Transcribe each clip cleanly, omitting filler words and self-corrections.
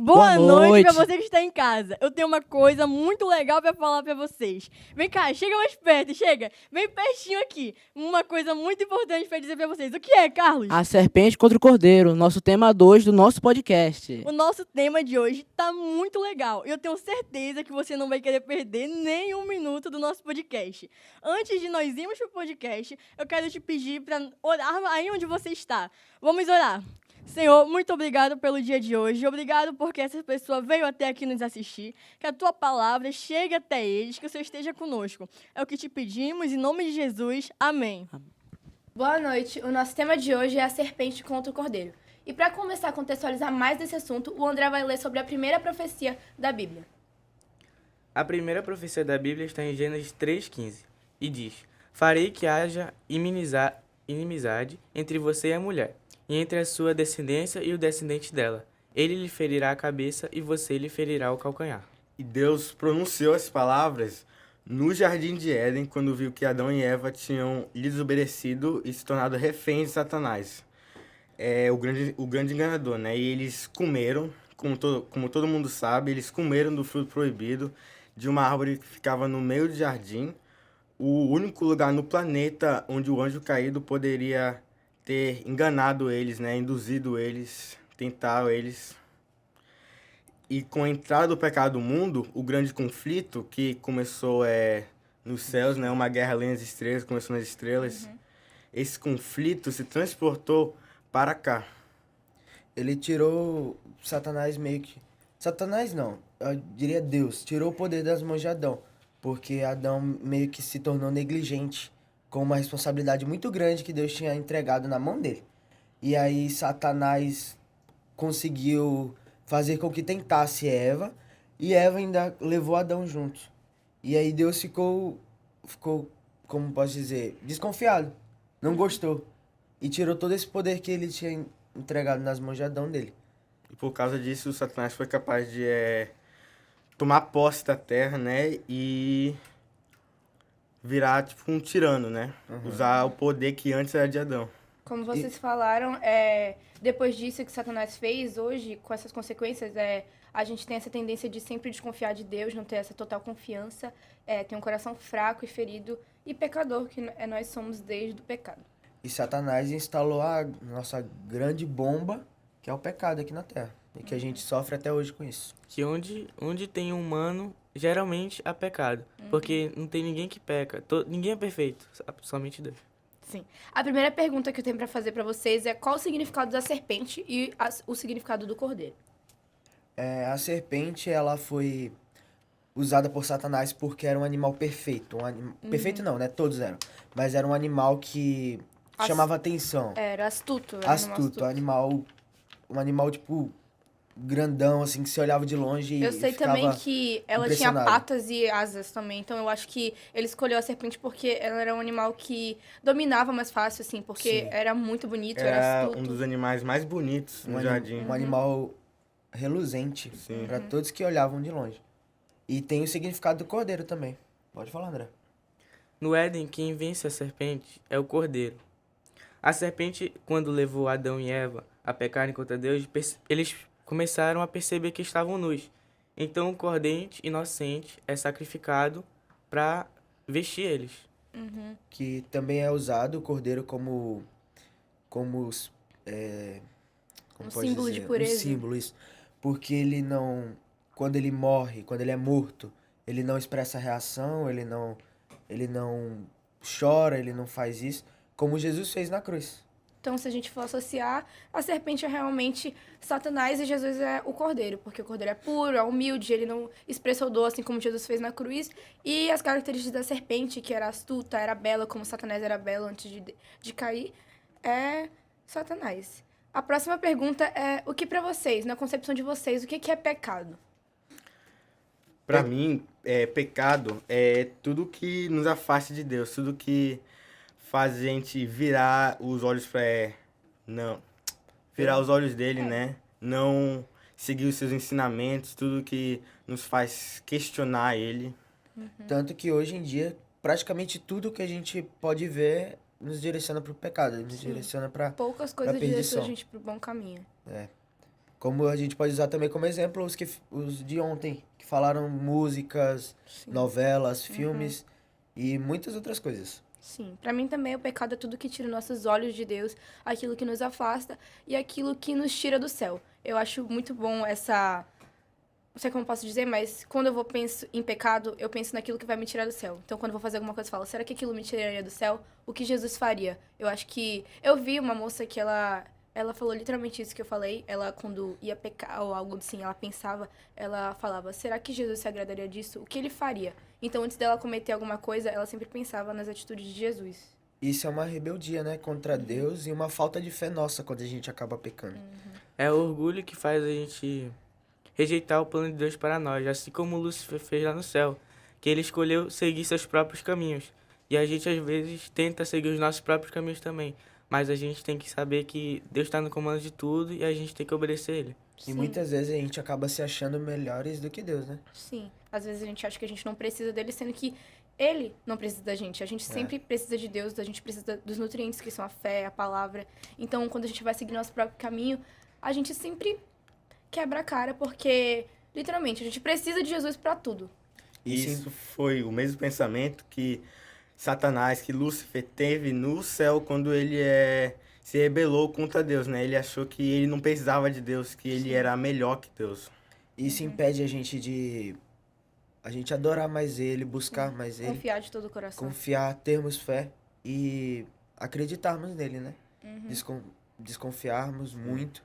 Boa noite pra noite. você que está em casa. Eu tenho uma coisa muito legal pra falar pra vocês. Vem cá, chega mais perto, chega. Vem pertinho aqui. Uma coisa muito importante pra dizer pra vocês. O que é, Carlos? A serpente contra o cordeiro, nosso tema 2 do nosso podcast. O nosso tema de hoje tá muito legal. E eu tenho certeza que você não vai querer perder nem um minuto do nosso podcast. Antes de nós irmos pro podcast, eu quero te pedir pra orar aí onde você está. Vamos orar. Senhor, muito obrigado pelo dia de hoje. Obrigado porque essa pessoa veio até aqui nos assistir. Que a tua palavra chegue até eles, que o Senhor esteja conosco. É o que te pedimos, em nome de Jesus. Amém. Boa noite. O nosso tema de hoje é a serpente contra o cordeiro. E para começar a contextualizar mais desse assunto, o André vai ler sobre a primeira profecia da Bíblia. A primeira profecia da Bíblia está em Gênesis 3,15 e diz: Farei que haja inimizade entre você e a mulher, e entre a sua descendência e o descendente dela. Ele lhe ferirá a cabeça e você lhe ferirá o calcanhar. E Deus pronunciou as palavras no Jardim de Éden, quando viu que Adão e Eva tinham lhe desobedecido e se tornado reféns de Satanás, o grande enganador, né? E eles comeram, como todo mundo sabe, eles comeram do fruto proibido de uma árvore que ficava no meio do jardim, o único lugar no planeta onde o anjo caído poderia ter enganado eles, né? Induzido eles, tentado eles. E com a entrada do pecado no mundo, o grande conflito que começou nos céus, né? Uma guerra além das estrelas, começou nas estrelas. Esse conflito se transportou para cá. Ele tirou Satanás meio que... Satanás não, eu diria Deus. Tirou o poder das mãos de Adão. Porque Adão meio que se tornou negligente com uma responsabilidade muito grande que Deus tinha entregado na mão dele. E aí Satanás conseguiu fazer com que tentasse Eva, e Eva ainda levou Adão junto. E aí Deus ficou, como posso dizer, desconfiado, não gostou. E tirou todo esse poder que ele tinha entregado nas mãos de Adão dele. E por causa disso, o Satanás foi capaz de tomar posse da terra, né? E virar tipo um tirano, né? Usar o poder que antes era de Adão. Como vocês falaram, depois disso que Satanás fez, hoje, com essas consequências, a gente tem essa tendência de sempre desconfiar de Deus, não ter essa total confiança, ter um coração fraco e ferido e pecador, que nós somos desde o pecado. E Satanás instalou a nossa grande bomba, que é o pecado aqui na Terra. E que a gente sofre até hoje com isso. Que onde tem um humano, geralmente há pecado. Porque não tem ninguém que peca. Ninguém é perfeito, somente Deus. Sim. A primeira pergunta que eu tenho para fazer para vocês é qual o significado da serpente e o significado do cordeiro? A serpente, ela foi usada por Satanás porque era um animal perfeito. Perfeito não, né? Todos eram. Mas era um animal que chamava atenção. Era astuto. Era Astuto. Um animal, tipo, grandão, assim, que você olhava de longe e eu sei ficava também que ela tinha impressionado. patas e asas também, então eu acho que ele escolheu a serpente porque ela era um animal que dominava mais fácil, assim, porque Sim. era muito bonito, era Era astuto. um dos animais mais bonitos no jardim. Um animal reluzente para todos que olhavam de longe. E tem o significado do cordeiro também. Pode falar, André. No Éden, quem vence a serpente é o cordeiro. A serpente, quando levou Adão e Eva a pecarem contra Deus, eles começaram a perceber que estavam nus. Então o cordeiro inocente é sacrificado para vestir eles. Que também é usado o cordeiro como Um pode símbolo de pureza. Um símbolo, isso. Porque ele não, quando ele morre, quando ele é morto, ele não expressa reação, ele não chora, ele não faz isso, como Jesus fez na cruz. Então, se a gente for associar, a serpente é realmente Satanás e Jesus é o cordeiro, porque o cordeiro é puro, é humilde, ele não expressa o dor assim como Jesus fez na cruz. E as características da serpente, que era astuta, era bela, como Satanás era belo antes de cair, é Satanás. A próxima pergunta é, o que pra vocês, na concepção de vocês, o que é pecado? Pra mim, pecado é tudo que nos afasta de Deus, tudo que faz a gente virar os olhos virar os olhos dele, né? Não seguir os seus ensinamentos, tudo que nos faz questionar ele. Tanto que hoje em dia, praticamente tudo que a gente pode ver nos direciona pro pecado, nos direciona pra Poucas coisas perdição. direcionam a gente pro bom caminho. Como a gente pode usar também como exemplo os de ontem, que falaram músicas, novelas, filmes e muitas outras coisas. Sim, pra mim também o pecado é tudo que tira nossos olhos de Deus, aquilo que nos afasta e aquilo que nos tira do céu. Eu acho muito bom essa, não sei como eu posso dizer, mas quando penso em pecado, eu penso naquilo que vai me tirar do céu. Então, quando eu vou fazer alguma coisa, eu falo, será que aquilo me tiraria do céu? O que Jesus faria? Eu acho que... Eu vi uma moça que ela falou literalmente isso que eu falei. Ela, quando ia pecar ou algo assim, ela pensava, ela falava, será que Jesus se agradaria disso? O que ele faria? Então, antes dela cometer alguma coisa, ela sempre pensava nas atitudes de Jesus. Isso é uma rebeldia, né, contra Deus e uma falta de fé nossa quando a gente acaba pecando. É o orgulho que faz a gente rejeitar o plano de Deus para nós, assim como Lúcifer fez lá no céu, que ele escolheu seguir seus próprios caminhos. E a gente, às vezes, tenta seguir os nossos próprios caminhos também. Mas a gente tem que saber que Deus está no comando de tudo e a gente tem que obedecer Ele. E muitas vezes a gente acaba se achando melhores do que Deus, né? Sim. Às vezes a gente acha que a gente não precisa dele, sendo que ele não precisa da gente. A gente sempre precisa de Deus, a gente precisa dos nutrientes, que são a fé, a palavra. Então, quando a gente vai seguir nosso próprio caminho, a gente sempre quebra a cara, porque, literalmente, a gente precisa de Jesus pra tudo. Isso foi o mesmo pensamento que Satanás, que Lúcifer teve no céu quando ele se rebelou contra Deus, né? Ele achou que ele não precisava de Deus, que ele era melhor que Deus. Isso impede a gente de adorar mais ele, buscar mais ele, Confiar de todo o coração. confiar, termos fé e acreditarmos nele, né? Desconfiarmos muito.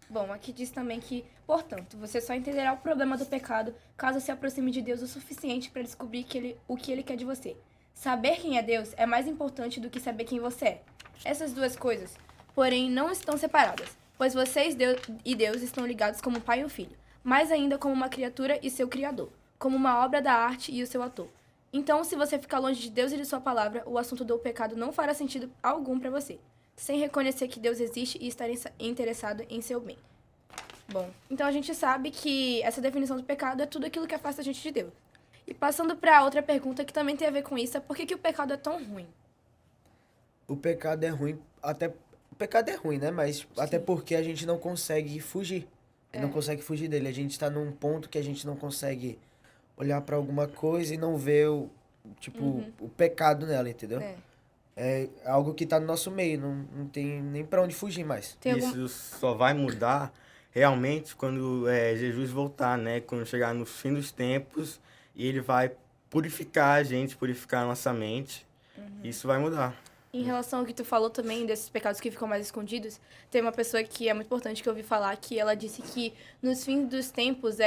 Bom, aqui diz também que, portanto, você só entenderá o problema do pecado caso se aproxime de Deus o suficiente para descobrir o que ele quer de você. Saber quem é Deus é mais importante do que saber quem você é. Essas duas coisas, porém, não estão separadas, pois vocês e Deus estão ligados como pai e um filho, mais ainda como uma criatura e seu criador, como uma obra da arte e o seu ator. Então, se você ficar longe de Deus e de sua palavra, o assunto do pecado não fará sentido algum para você, sem reconhecer que Deus existe e estar interessado em seu bem. Bom, então a gente sabe que essa definição do pecado é tudo aquilo que afasta a gente de Deus. E passando para outra pergunta que também tem a ver com isso, é por que o pecado é tão ruim? O pecado é ruim, o pecado é ruim, né? Mas até porque a gente não consegue fugir. Não consegue fugir dele. A gente tá num ponto que a gente não consegue olhar para alguma coisa e não ver o pecado nela, entendeu? É algo que tá no nosso meio, não tem nem para onde fugir mais. Isso só vai mudar realmente quando Jesus voltar, né? Quando chegar no fim dos tempos e ele vai purificar a gente, purificar a nossa mente. Isso vai mudar. Em relação ao que tu falou também, desses pecados que ficam mais escondidos, tem uma pessoa que é muito importante que eu ouvi falar, que ela disse que nos fins dos tempos,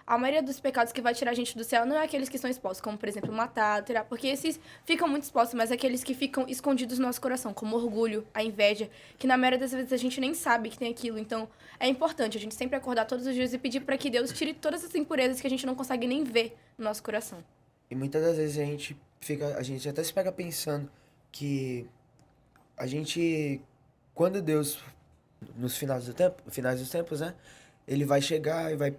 a maioria dos pecados que vai tirar a gente do céu não é aqueles que são expostos, como, por exemplo, matar, tirar, porque esses ficam muito expostos, mas é aqueles que ficam escondidos no nosso coração, como o orgulho, a inveja, que na maioria das vezes a gente nem sabe que tem aquilo. Então, é importante a gente sempre acordar todos os dias e pedir para que Deus tire todas essas impurezas que a gente não consegue nem ver no nosso coração. E muitas das vezes a gente até se pega pensando que quando Deus, nos finais dos tempos, né, ele vai chegar e vai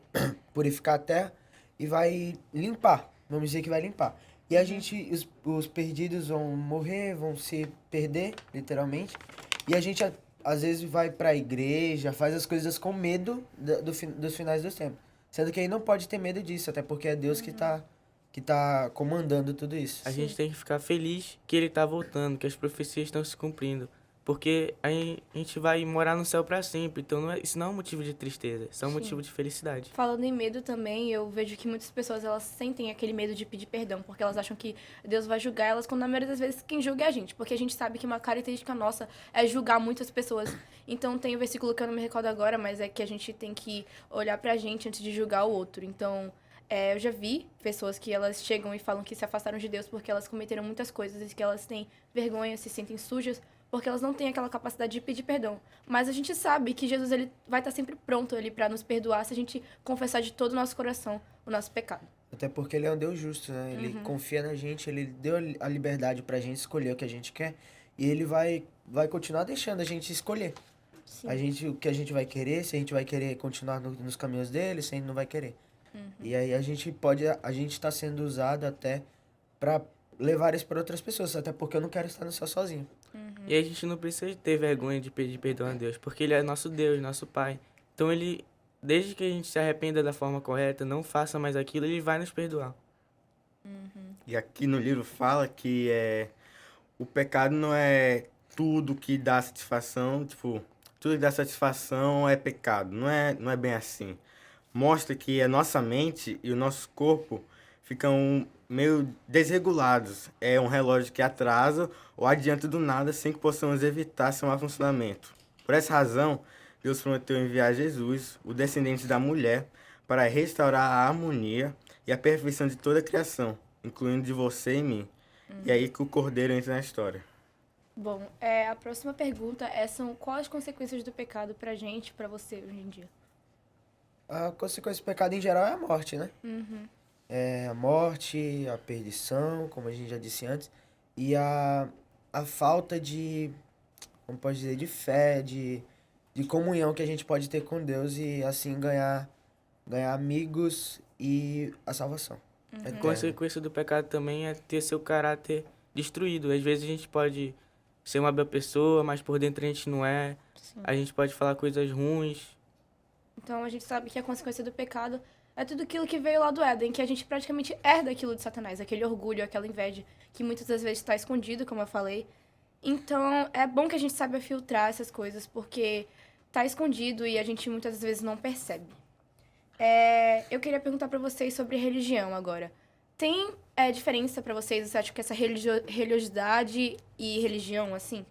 purificar a terra e vai limpar, vamos dizer que vai limpar. E a gente, os perdidos vão morrer, vão se perder, literalmente, e a gente às vezes vai pra igreja, faz as coisas com medo dos finais dos tempos. Sendo que aí não pode ter medo disso, até porque é Deus que tá comandando tudo isso. A gente tem que ficar feliz que ele tá voltando, que as profecias estão se cumprindo. Porque a gente vai morar no céu para sempre. Então isso não é um motivo de tristeza, isso é um motivo de felicidade. Falando em medo também, eu vejo que muitas pessoas elas sentem aquele medo de pedir perdão, porque elas acham que Deus vai julgar elas, quando na maioria das vezes quem julga é a gente. Porque a gente sabe que uma característica nossa é julgar muitas pessoas. Então tem um versículo que eu não me recordo agora, mas é que a gente tem que olhar pra gente antes de julgar o outro. Então... eu já vi pessoas que elas chegam e falam que se afastaram de Deus porque elas cometeram muitas coisas e que elas têm vergonha, se sentem sujas, porque elas não têm aquela capacidade de pedir perdão. Mas a gente sabe que Jesus ele vai estar sempre pronto ali para nos perdoar se a gente confessar de todo o nosso coração o nosso pecado. Até porque ele é um Deus justo, né? Ele confia na gente, ele deu a liberdade pra gente escolher o que a gente quer e ele vai continuar deixando a gente escolher. O que a gente vai querer, se a gente vai querer continuar nos caminhos dele, se a gente não vai querer. E aí a gente tá sendo usado até pra levar isso para outras pessoas, até porque eu não quero estar no céu sozinho. E a gente não precisa ter vergonha de pedir perdão a Deus, porque ele é nosso Deus, nosso Pai. Então ele desde que a gente se arrependa da forma correta, não faça mais aquilo, ele vai nos perdoar. E aqui no livro fala que o pecado não é tudo que dá satisfação, tipo, tudo que dá satisfação é pecado. Não é bem assim. Mostra que a nossa mente e o nosso corpo ficam meio desregulados. É um relógio que atrasa ou adianta do nada sem que possamos evitar seu mau funcionamento. Por essa razão, Deus prometeu enviar Jesus, o descendente da mulher, para restaurar a harmonia e a perfeição de toda a criação, incluindo de você e mim. E é aí que o Cordeiro entra na história. Bom, a próxima pergunta são quais as consequências do pecado pra gente, pra você hoje em dia? A consequência do pecado em geral é a morte, né? É a morte, a perdição, como a gente já disse antes, e a falta de, como pode dizer, de fé, de comunhão que a gente pode ter com Deus e assim ganhar amigos e a salvação. A consequência do pecado também é ter seu caráter destruído. Às vezes a gente pode ser uma boa pessoa, mas por dentro a gente não é. Sim. A gente pode falar coisas ruins. Então a gente sabe que a consequência do pecado é tudo aquilo que veio lá do Éden, que a gente praticamente herda aquilo de Satanás, aquele orgulho, aquela inveja, que muitas das vezes está escondido, como eu falei. Então é bom que a gente saiba filtrar essas coisas, porque tá escondido e a gente muitas vezes não percebe. Eu queria perguntar pra vocês sobre religião agora. Tem diferença pra vocês? Você acha que essa religiosidade e religião, assim,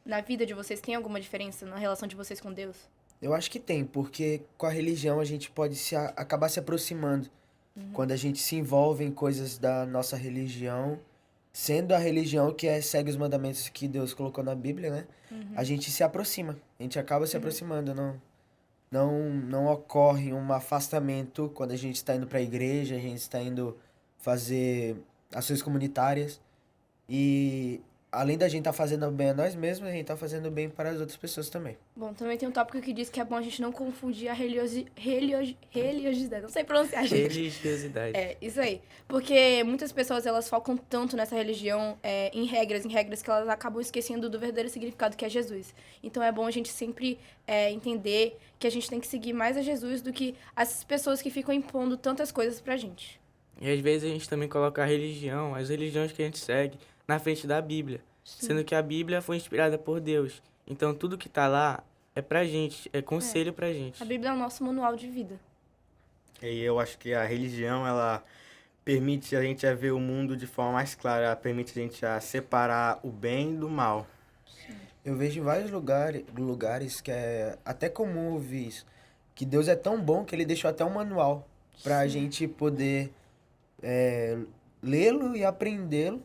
na vida de vocês, tem alguma diferença na relação de vocês com Deus? Eu acho que tem, porque com a religião a gente pode acabar se aproximando. Quando a gente se envolve em coisas da nossa religião, sendo a religião que segue os mandamentos que Deus colocou na Bíblia, né? A gente se aproxima, a gente acaba se aproximando, não ocorre um afastamento quando a gente está indo para a igreja, a gente está indo fazer ações comunitárias e além da gente estar fazendo bem a nós mesmos, a gente está fazendo bem para as outras pessoas também. Bom, também tem um tópico que diz que é bom a gente não confundir a religiosidade. Não sei pronunciar, gente. Religiosidade. Isso aí. Porque muitas pessoas, elas focam tanto nessa religião, em regras, que elas acabam esquecendo do verdadeiro significado que é Jesus. Então é bom a gente sempre entender que a gente tem que seguir mais a Jesus do que essas pessoas que ficam impondo tantas coisas pra gente. E às vezes a gente também coloca a religião, as religiões que a gente segue, na frente da Bíblia. Sendo que a Bíblia foi inspirada por Deus. Então tudo que tá lá é pra gente, é conselho pra gente. A Bíblia é o nosso manual de vida. E eu acho que a religião, ela permite a gente a ver o mundo de forma mais clara, ela permite a gente a separar o bem do mal. Eu vejo em vários lugares que é até comum ouvir isso, que Deus é tão bom que ele deixou até um manual pra gente poder lê-lo e aprendê-lo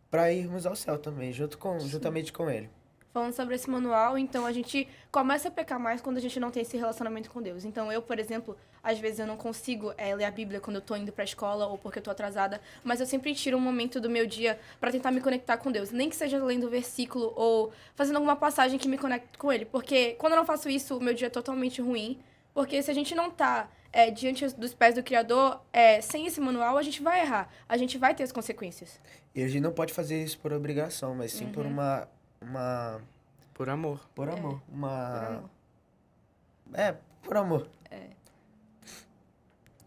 para irmos ao céu também, juntamente com ele. Falando sobre esse manual, então a gente começa a pecar mais quando a gente não tem esse relacionamento com Deus. Então eu, por exemplo, às vezes eu não consigo ler a Bíblia quando eu tô indo pra escola ou porque eu tô atrasada, mas eu sempre tiro um momento do meu dia para tentar me conectar com Deus. Nem que seja lendo o versículo ou fazendo alguma passagem que me conecte com ele. Porque quando eu não faço isso, o meu dia é totalmente ruim. Porque se a gente não tá diante dos pés do Criador, sem esse manual, a gente vai errar. A gente vai ter as consequências. E a gente não pode fazer isso por obrigação, mas sim por uma... Por amor. Por amor. Por amor. Por amor.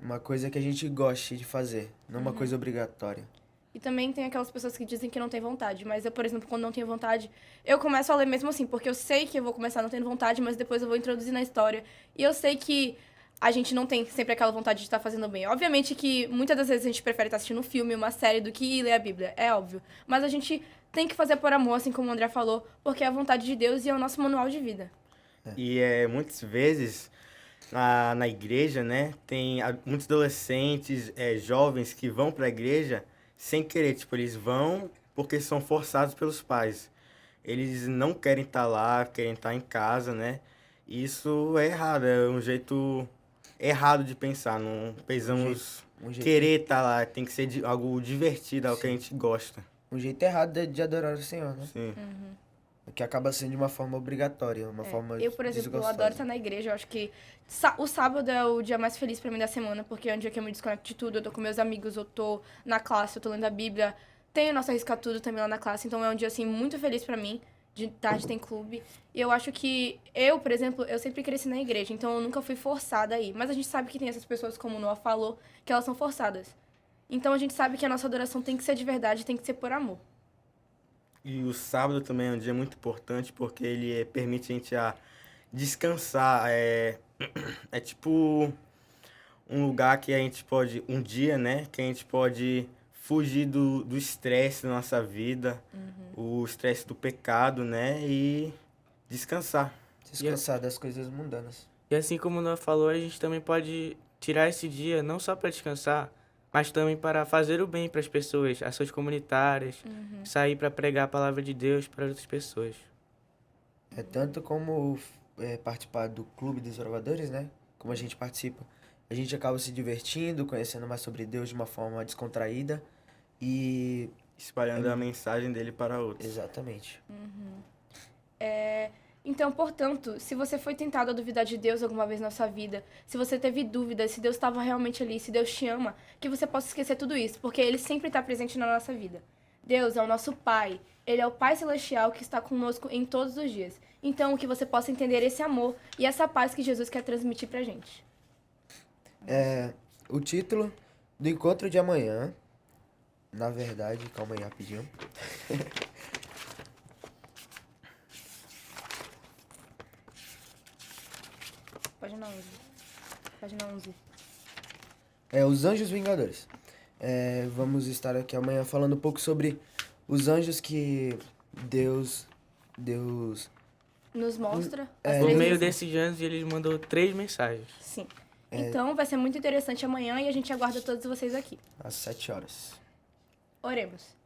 Uma coisa que a gente goste de fazer, não uma coisa obrigatória. E também tem aquelas pessoas que dizem que não tem vontade. Mas eu, por exemplo, quando não tenho vontade, eu começo a ler mesmo assim. Porque eu sei que eu vou começar não tendo vontade, mas depois eu vou introduzir na história. E eu sei que a gente não tem sempre aquela vontade de estar fazendo bem. Obviamente que muitas das vezes a gente prefere estar assistindo um filme, uma série, do que ler a Bíblia. É óbvio. Mas a gente tem que fazer por amor, assim como o André falou. Porque é a vontade de Deus e é o nosso manual de vida. E muitas vezes na igreja, né, tem muitos adolescentes, jovens que vão para a igreja sem querer, tipo, eles vão porque são forçados pelos pais. Eles não querem estar lá, querem estar em casa, né? Isso é errado, é um jeito errado de pensar, não precisamos querer estar lá, tem que ser algo divertido, algo que a gente gosta. Um jeito errado de adorar o Senhor, né? Sim. Que acaba sendo de uma forma obrigatória, uma forma Eu, por exemplo, eu desgostosa. adoro estar na igreja. Eu acho que o sábado é o dia mais feliz pra mim da semana, porque é um dia que eu me desconecto de tudo. Eu tô com meus amigos, eu tô na classe, eu tô lendo a Bíblia. Tem a nossa Risca Tudo também lá na classe, então é um dia, assim, muito feliz pra mim. de tarde tem clube. E eu acho que eu, por exemplo, eu sempre cresci na igreja, então eu nunca fui forçada a ir. Mas a gente sabe que tem essas pessoas, como o Noah falou, que elas são forçadas. Então a gente sabe que a nossa adoração tem que ser de verdade, tem que ser por amor. E o sábado também é um dia muito importante porque ele permite a gente a descansar. É tipo um lugar que a gente pode, um dia, né, que a gente pode fugir do estresse da nossa vida, o estresse do pecado, né, e descansar. Descansar das coisas mundanas. E assim como o Noah falou, a gente também pode tirar esse dia não só para descansar, mas também para fazer o bem para as pessoas, ações comunitárias, sair para pregar a palavra de Deus para outras pessoas. É tanto como participar do Clube dos Oradores, né? Como a gente participa. A gente acaba se divertindo, conhecendo mais sobre Deus de uma forma descontraída e... Espalhando a mensagem dele para outros. Exatamente. Então, portanto, se você foi tentado a duvidar de Deus alguma vez na sua vida, se você teve dúvidas, se Deus estava realmente ali, se Deus te ama, que você possa esquecer tudo isso, porque Ele sempre está presente na nossa vida. Deus é o nosso Pai, Ele é o Pai Celestial que está conosco em todos os dias. Então, que você possa entender esse amor e essa paz que Jesus quer transmitir pra gente. O título do encontro de amanhã, na verdade, calma aí rapidinho. Página 11. Página 11. É Os Anjos Vingadores. Vamos estar aqui amanhã falando um pouco sobre os anjos que Deus Nos mostra É, as Por três meio mensagens. desses anos, ele mandou 3 mensagens. Sim. Então, vai ser muito interessante amanhã e a gente aguarda todos vocês aqui. às 7 horas. Oremos.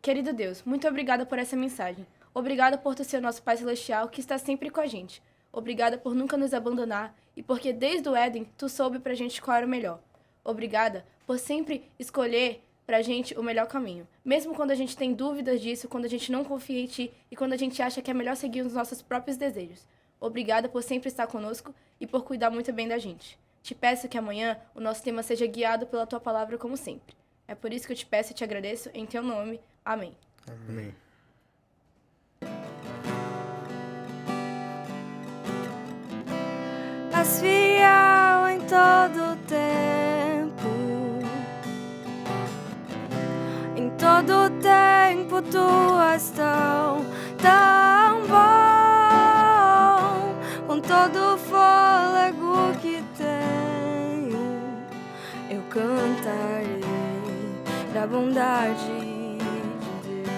Querido Deus, muito obrigada por essa mensagem. Obrigada por tu ser o nosso Pai Celestial que está sempre com a gente. Obrigada por nunca nos abandonar e porque desde o Éden tu soube pra gente qual era o melhor. Obrigada por sempre escolher pra gente o melhor caminho. Mesmo quando a gente tem dúvidas disso, quando a gente não confia em ti e quando a gente acha que é melhor seguir os nossos próprios desejos. Obrigada por sempre estar conosco e por cuidar muito bem da gente. Te peço que amanhã o nosso tema seja guiado pela tua palavra como sempre. É por isso que eu te peço e te agradeço em teu nome. Amém. Amém. És fiel em todo tempo. Em todo tempo tu és tão bom. Com todo o fôlego que tenho, eu cantarei da bondade de Deus.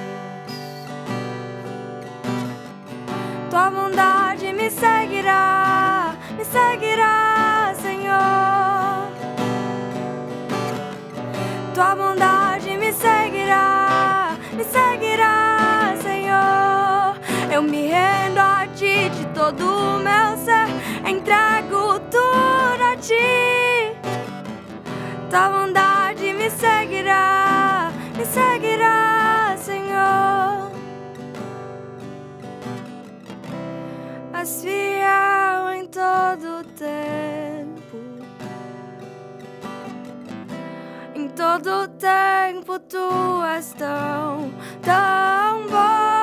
Tua bondade me seguirá, Senhor. Tua bondade me seguirá, Senhor. Eu me rendo a ti de todo o meu ser, entrego tudo a ti. Tua bondade me seguirá, Senhor. És fiel em todo tempo. Em todo tempo tu és tão bom.